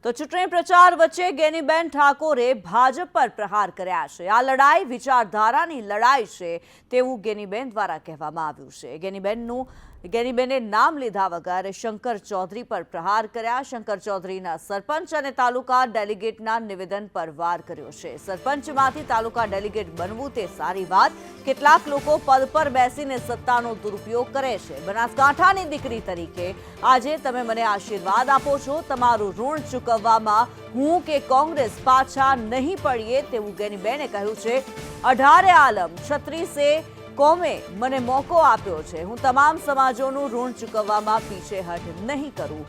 તો ચૂંટણી પ્રચાર વચ્ચે ગેનીબેન ઠાકોરે ભાજપ પર પ્રહાર કર્યા છે। આ લડાઈ વિચારધારાની લડાઈ છે તેવું ગેનીબેન દ્વારા કહેવામાં આવ્યું છે। ગેનીબેને નામ લીધા વગર શંકર ચૌધરી પર પ્રહાર કર્યા। શંકર ચૌધરીના સરપંચ અને તાલુકા ડેલિગેટના નિવેદન પર વાર કર્યો છે। સરપંચમાંથી તાલુકા ડેલિગેટ બનવું તે સારી વાત, કેટલાક લોકો પદ પર બેસીને સત્તાનો દુરુપયોગ કરે છે। બનાસકાંઠાની દીકરી તરીકે આજે તમે મને આશીર્વાદ આપો છો, તમારું ઋણ ચૂકવવામાં હું કે કોંગ્રેસ પાછા નહીં પડીએ તેવું ગેનીબેને કહ્યું છે। 18 આલમ 36 કોમે મને મોકો આપ્યો છે, હું તમામ સમાજોનું ઋણ ચૂકવવામાં પીછેહઠ નહીં કરું।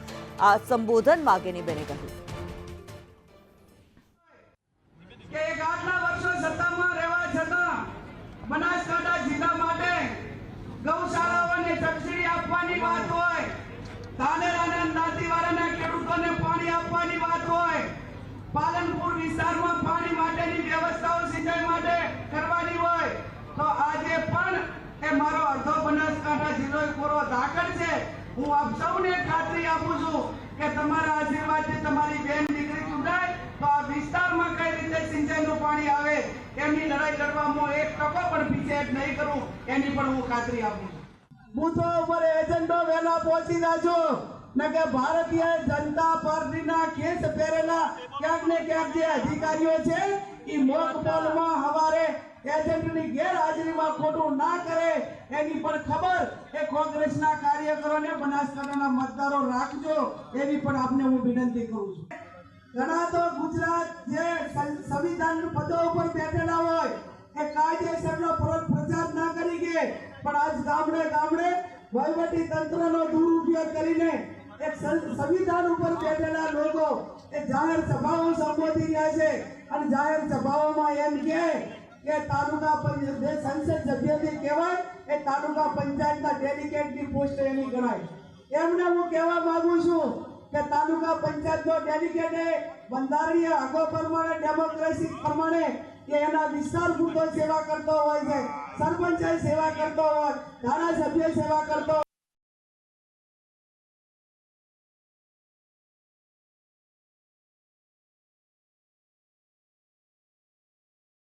આ સંબોધનમાં ગેનીબેને કહ્યું કે એક આટલા વર્ષો સત્તામાં રહેવા છતાં બનાસકાંઠા જિલ્લા માટે ગૌશાળાઓને સબસિડી આપવાની વાત હોય, ધાનેરાના નાતીવાડાના ખેડૂતોને પાણી આપવાની વાત હોય, પાલનપુર વિસ્તારમાં પાણી માટેની વ્યવસ્થાઓ સિંચાઈ માટે કરવાની હોય, તો આજે પણ એ મારો અડધો બનાસકાંઠા જિલ્લો પૂરો ધાકડ છે। હું આપ સૌને ખાતરી આપું છું કે તમારા આશીર્વાદથી તમારી બેન દીકરી ચૂંટાય તો આ વિસ્તારમાં કઈ રીતે સિંચાઈનું પાણી આવે એની લડાઈ લડવામાં એક ટકો પણ પીછેહઠ નહીં કરું, એની પણ હું ખાતરી આપું છું। બૂથો ઉપર એજન્ટો વહેલા પહોંચી જાજો ને કે ભારતીય જનતા પાર્ટીના કેસ પહેરેલા ક્યાંક ને ક્યાંક જે અધિકારીઓ છે એ મોક પોલમાં હવારે એજન્ટની ગેરહાજરીમાં ખોટું ના કરે એની પણ ખબર એ કોંગ્રેસના કાર્યકરોને બનાસકાંઠાના મતદારો રાખજો, એની પણ આપને હું વિનંતી કરું છું। ઘણા તો ગુજરાત જે સંવિધાન પદો ઉપર બેઠેલા હોય એ કાયદેસરનો પ્રચાર ના કરી કે પણ આજ ગામડે ગામડે વહીવટી તંત્રનો દુરુપયોગ કરીને એક સંવિધાન ઉપર બેઠેલા લોકો એ જાહેર સભાઓ સંબોધી રહ્યા છે અને જાહેર સભાઓમાં એમ કે તાલુકા જે સંસદ સભ્યથી કહેવાય એ તાલુકા પંચાયતના ડેલિગેટની પોસ્ટ એની ગણાય। એમને હું કહેવા માંગુ છું કે તાલુકા પંચાયતનો ડેલિગેટ એ બંધારણીય હકો પ્રમાણે ડેમોક્રેસી પ્રમાણે કે એના વિસ્તાર પૂરતો સેવા કરતો હોય છે, સરપંચ સેવા કરતો હોય, ધારાસભ્ય સેવા કરતો